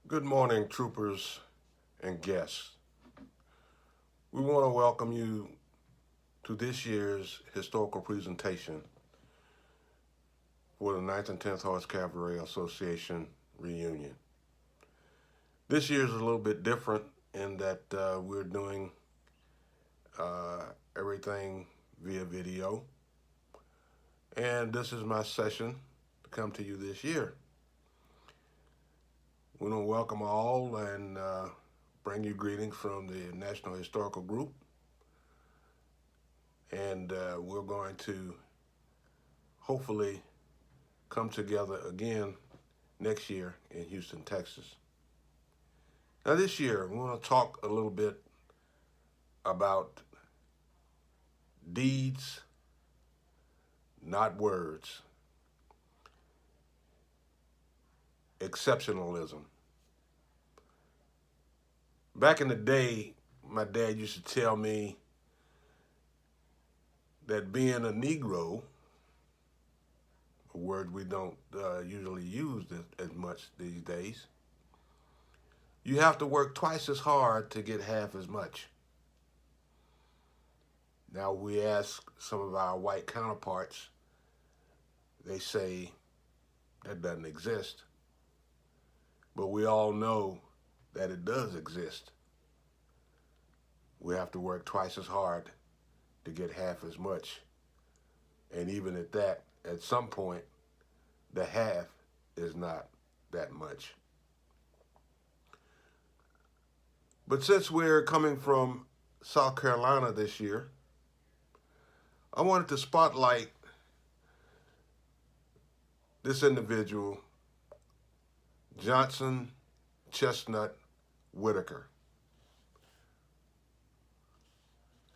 Good morning, troopers and guests. We want to welcome you to this year's historical presentation for the 9th and 10th Horse Cavalry Association reunion. This year is a little bit different in that we're doing everything via video, and this is my session to come to you this year. We want to welcome all and bring you greetings from the National Historical Group. And we're going to hopefully come together again next year in Houston, Texas. Now, this year, we want to talk a little bit about deeds, not words, exceptionalism. Back in the day, my dad used to tell me that being a Negro, a word we don't usually use as much these days, you have to work twice as hard to get half as much. Now, we ask some of our white counterparts, they say that doesn't exist. But we all know that it does exist. We have to work twice as hard to get half as much. And even at that, at some point, the half is not that much. But since we're coming from South Carolina this year, I wanted to spotlight this individual, Johnson Chestnut Whitaker.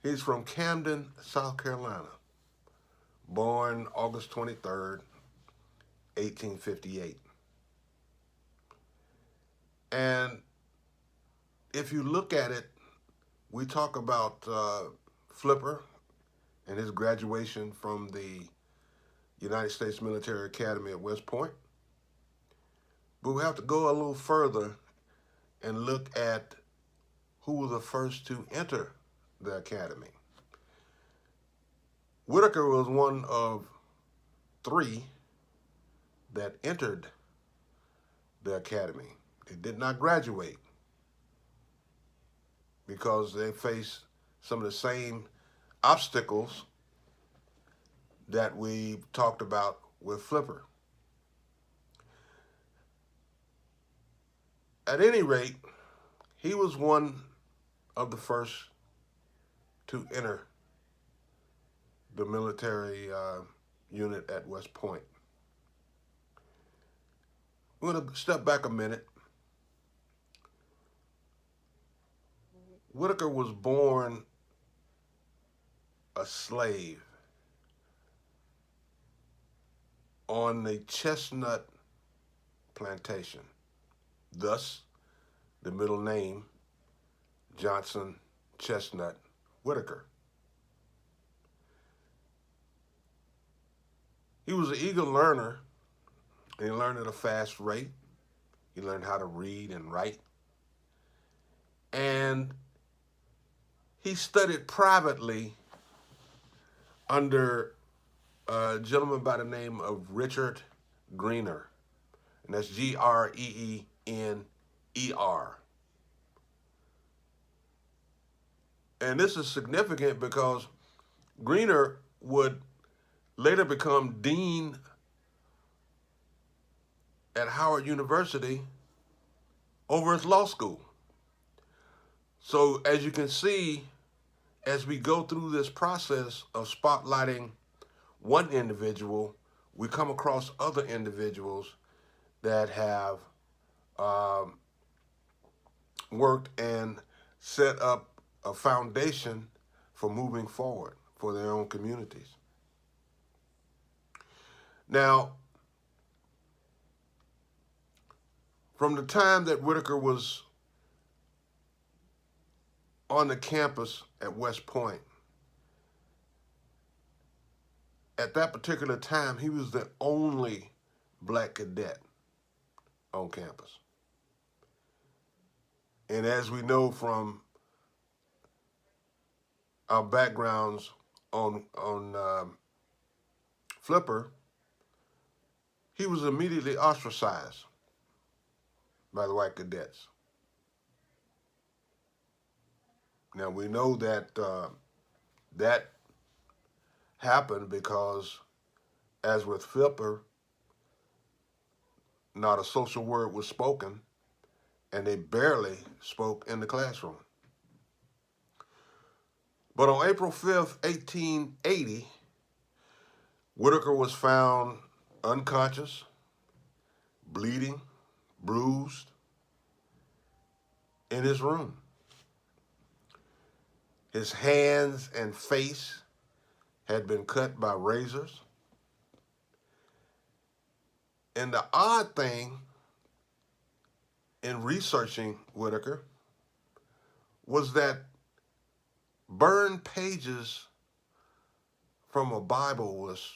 He's from Camden, South Carolina, born August 23rd, 1858. And if you look at it, we talk about Flipper and his graduation from the United States Military Academy at West Point. But we have to go a little further and look at who was the first to enter the academy. Whitaker was one of three that entered the academy. They did not graduate because they faced some of the same obstacles that we talked about with Flipper. At any rate, he was one of the first to enter the military unit at West Point. We're going to step back a minute. Whitaker was born a slave on the Chestnut plantation. Thus, the middle name, Johnson Chestnut Whitaker. He was an eager learner, and he learned at a fast rate. He learned how to read and write. And he studied privately under a gentleman by the name of Richard Greener, and that's Greener. And this is significant because Greener would later become dean at Howard University over his law school. So as you can see, as we go through this process of spotlighting one individual, we come across other individuals that have worked and set up a foundation for moving forward for their own communities. Now, from the time that Whitaker was on the campus at West Point, at that particular time, he was the only black cadet on campus. And as we know from our backgrounds on Flipper, he was immediately ostracized by the white cadets. Now we know that that happened because, as with Flipper, not a social word was spoken, and they barely spoke in the classroom. But on April 5th, 1880, Whitaker was found unconscious, bleeding, bruised in his room. His hands and face had been cut by razors. And the odd thing in researching Whitaker was that burned pages from a Bible was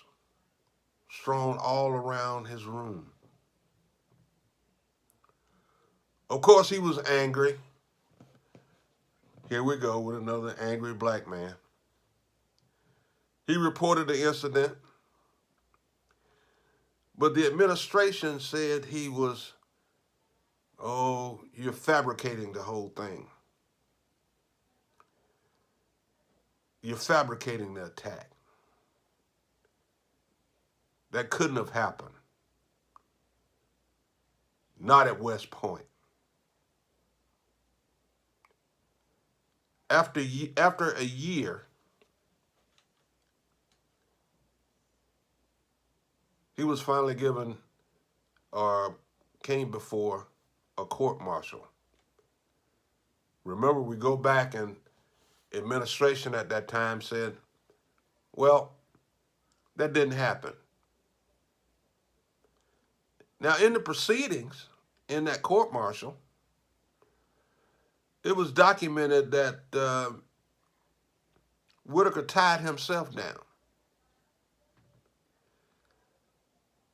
strewn all around his room. Of course, he was angry. Here we go with another angry black man. He reported the incident, but the administration said he was, oh, you're fabricating the whole thing. You're fabricating the attack. That couldn't have happened. Not at West Point. After a year, he was finally given or came before a court martial. Remember, we go back and administration at that time said, well, that didn't happen. Now, in the proceedings, in that court martial, it was documented that Whitaker tied himself down.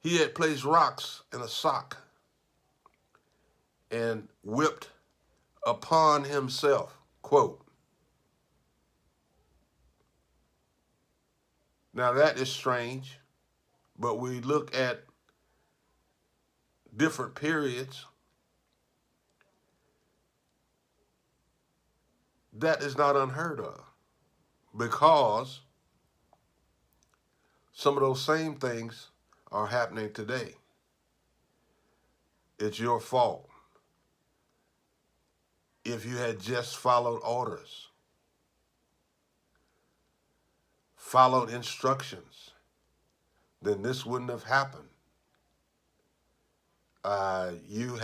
He had placed rocks in a sock and whipped upon himself, quote. Now that is strange, but we look at different periods. That is not unheard of, because some of those same things are happening today. It's your fault. If you had just followed orders, followed instructions, then this wouldn't have happened. You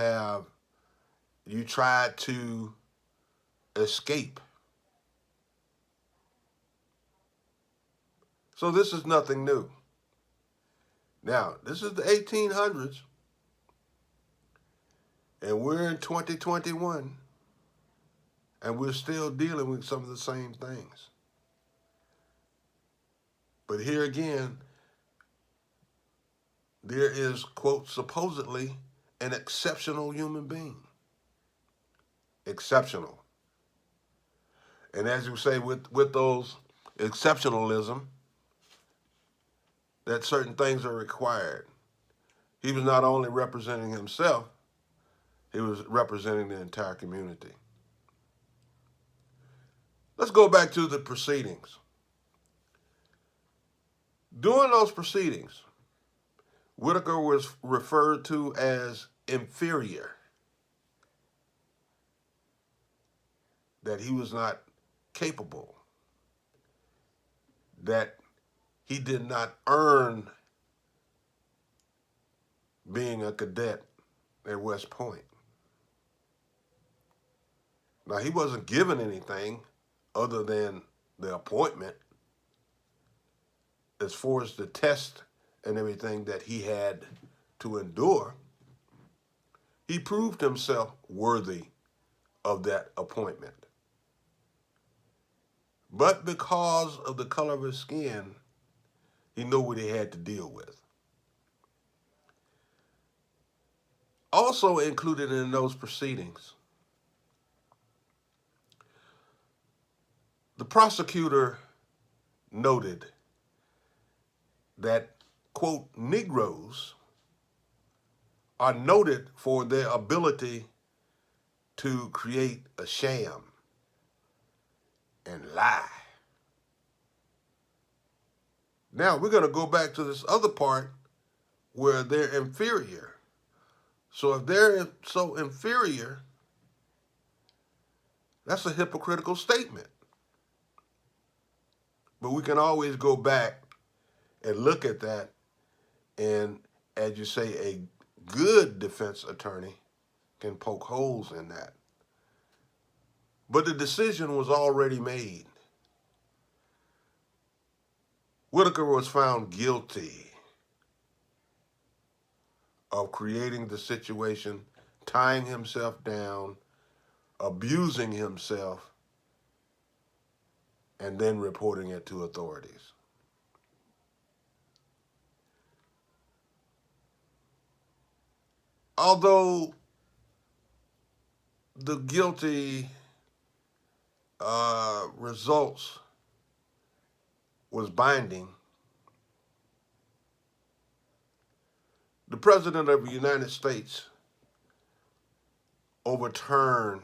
tried to escape. So this is nothing new. Now, this is the 1800s, and we're in 2021, and we're still dealing with some of the same things. But here again, there is, quote, supposedly an exceptional human being. Exceptional. And as you say, with those exceptionalism, that certain things are required. He was not only representing himself, he was representing the entire community. Let's go back to the proceedings. During those proceedings, Whitaker was referred to as inferior, that he was not capable, that he did not earn being a cadet at West Point. Now, he wasn't given anything other than the appointment as far as the test and everything that he had to endure. He proved himself worthy of that appointment. But because of the color of his skin, he knew what he had to deal with. Also included in those proceedings The prosecutor noted that, quote, Negroes are noted for their ability to create a sham and lie. Now we're going to go back to this other part where they're inferior. So if they're so inferior, that's a hypocritical statement. But we can always go back and look at that, and as you say, a good defense attorney can poke holes in that. But the decision was already made. Whitaker was found guilty of creating the situation, tying himself down, abusing himself, and then reporting it to authorities. Although the guilty results was binding, the President of the United States overturned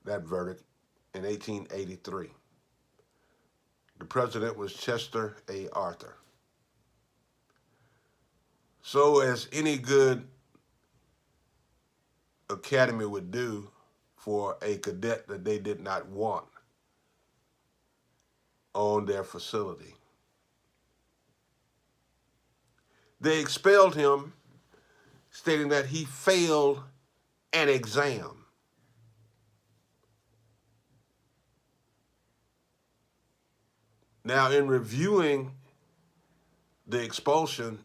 that verdict in 1883. The president was Chester A. Arthur. So, as any good academy would do for a cadet that they did not want on their facility, they expelled him, stating that he failed an exam. Now, in reviewing the expulsion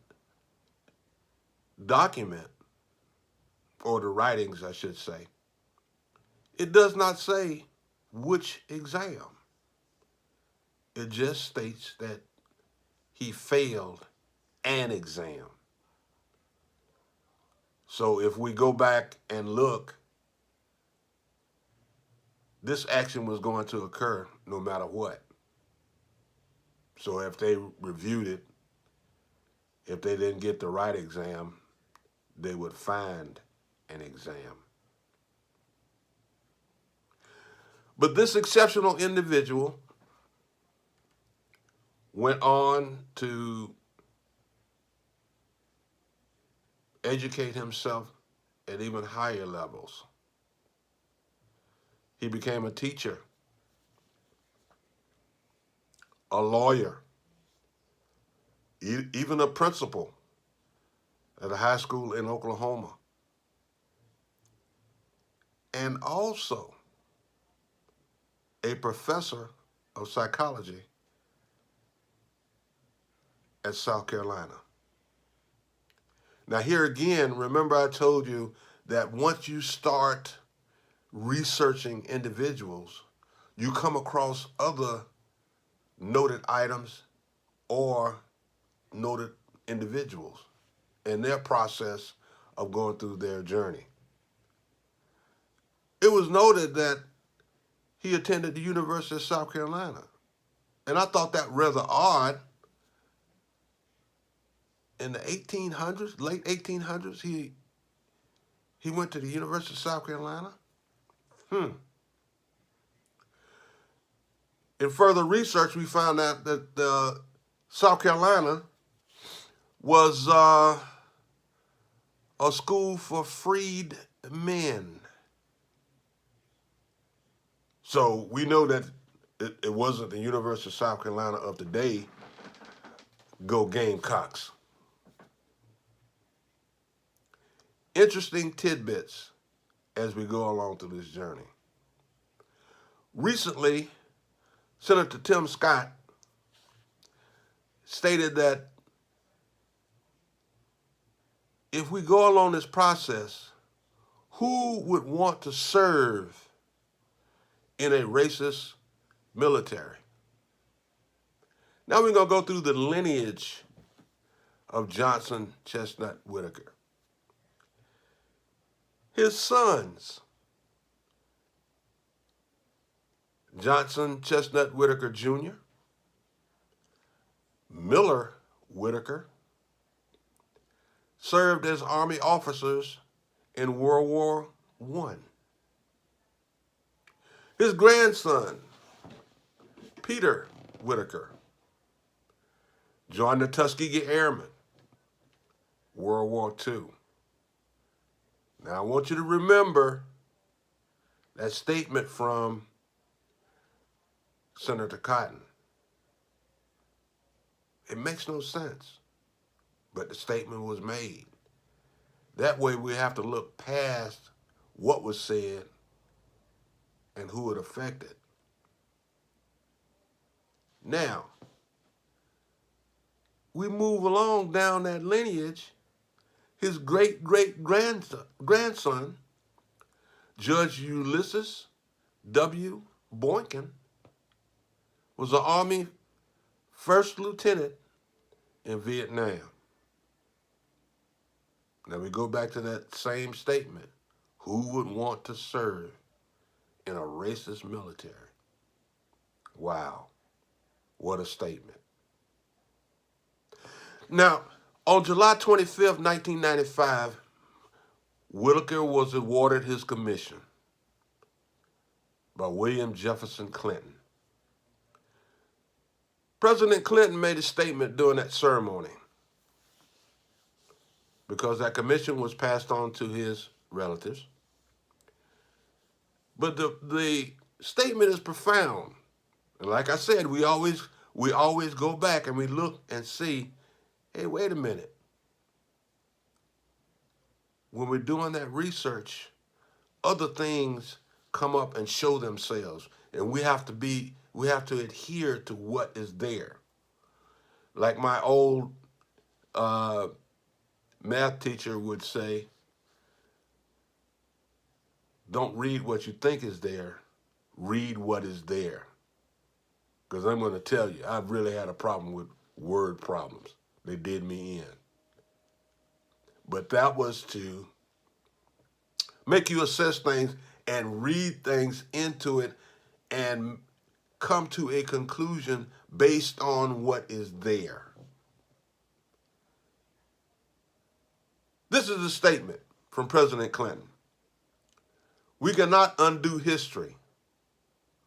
document, or the writings, I should say, it does not say which exam. It just states that he failed an exam. So if we go back and look, this action was going to occur no matter what. So if they reviewed it, if they didn't get the right exam, they would find an exam. But this exceptional individual went on to educate himself at even higher levels. He became a teacher, a lawyer, even a principal at a high school in Oklahoma, and also a professor of psychology at South Carolina. Now here again, remember I told you that once you start researching individuals, you come across other noted items or noted individuals in their process of going through their journey. It was noted that he attended the University of South Carolina. And I thought that rather odd. In the 1800s, late 1800s, he went to the University of South Carolina. In further research, we found out that South Carolina was a school for freed men. So we know that it wasn't the University of South Carolina of today. Go Gamecocks. Interesting tidbits as we go along through this journey. Recently, Senator Tim Scott stated that if we go along this process, who would want to serve in a racist military? Now we're going to go through the lineage of Johnson, Chestnut, Whitaker. His sons Johnson Chestnut Whitaker Jr., Miller Whitaker, served as Army officers in World War I. His grandson, Peter Whitaker, joined the Tuskegee Airmen, World War II. Now, I want you to remember that statement from Senator Cotton. It makes no sense, but the statement was made. That way we have to look past what was said and who it affected. Now, we move along down that lineage. His great-great-grandson, Judge Ulysses W. Boykin, was an Army first lieutenant in Vietnam. Now we go back to that same statement. Who would want to serve in a racist military? Wow, what a statement. Now, on July 25th, 1995, Whitaker was awarded his commission by William Jefferson Clinton. President Clinton made a statement during that ceremony because that commission was passed on to his relatives. But the statement is profound. And like I said, we always go back and we look and see, hey, wait a minute. When we're doing that research, other things come up and show themselves. And we have to adhere to what is there. Like my old math teacher would say, don't read what you think is there, read what is there. Because I'm going to tell you, I've really had a problem with word problems. They did me in. But that was to make you assess things and read things into it and come to a conclusion based on what is there. This is a statement from President Clinton. We cannot undo history.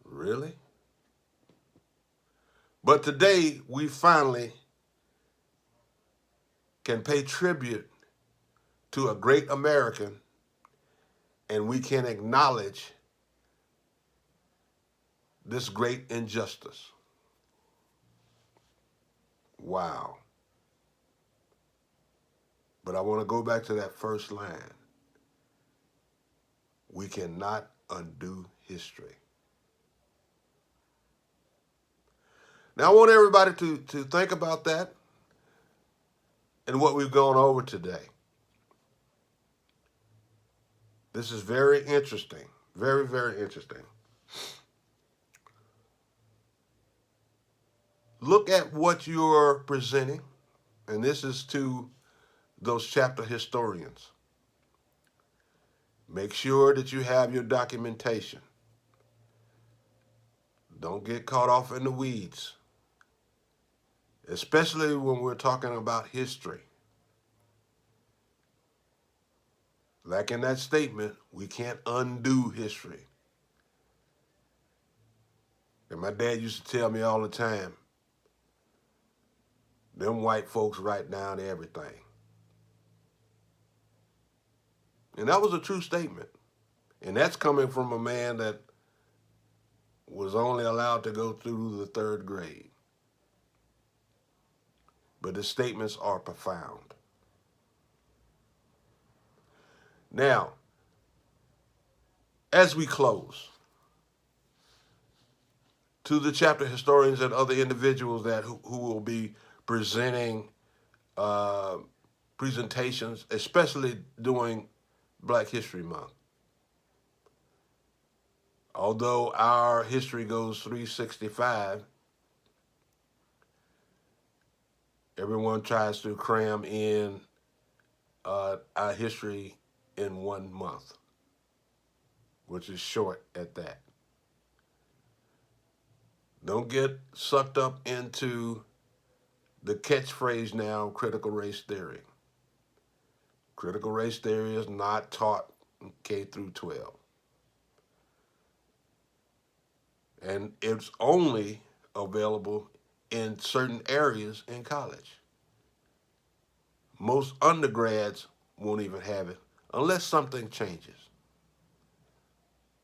Really? But today, we finally can pay tribute to a great American, and we can acknowledge this great injustice. Wow. But I want to go back to that first line. We cannot undo history. Now, I want everybody to think about that and what we've gone over today. This is very interesting. Very, very interesting. Look at what you're presenting, and this is to those chapter historians. Make sure that you have your documentation. Don't get caught off in the weeds, especially when we're talking about history. Like in that statement, we can't undo history. And my dad used to tell me all the time, them white folks write down everything. And that was a true statement. And that's coming from a man that was only allowed to go through the 3rd grade. But the statements are profound. Now, as we close, to the chapter historians and other individuals that who will be presenting presentations, especially during Black History Month. Although our history goes 365, everyone tries to cram in our history in 1 month, which is short at that. Don't get sucked up into the catchphrase now, critical race theory. Critical race theory is not taught in K through 12. And it's only available in certain areas in college. Most undergrads won't even have it unless something changes.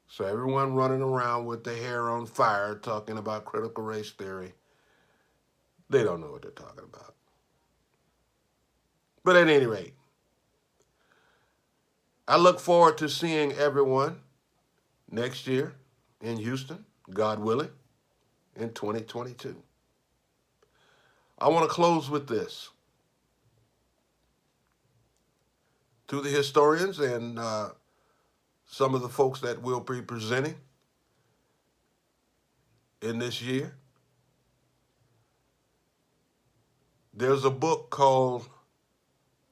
So everyone running around with their hair on fire talking about critical race theory, they don't know what they're talking about. But at any rate, I look forward to seeing everyone next year in Houston, God willing, in 2022. I want to close with this. To the historians and some of the folks that will be presenting in this year, there's a book called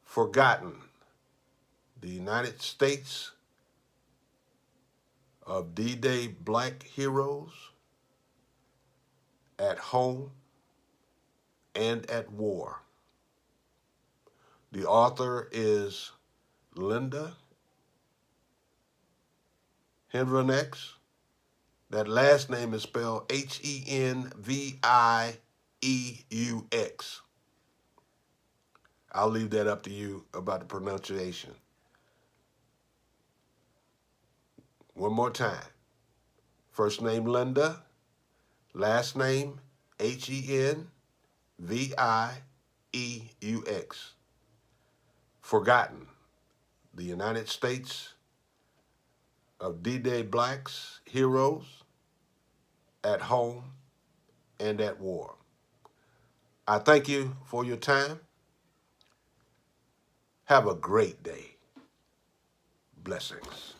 Forgotten, the United States of D-Day Black Heroes at Home and at War. The author is Linda Henvieux. That last name is spelled Henvieux. I'll leave that up to you about the pronunciation. One more time. First name Linda, last name Henvieux. Forgotten, the United States of D-Day Blacks Heroes at Home and at War. I thank you for your time. Have a great day. Blessings.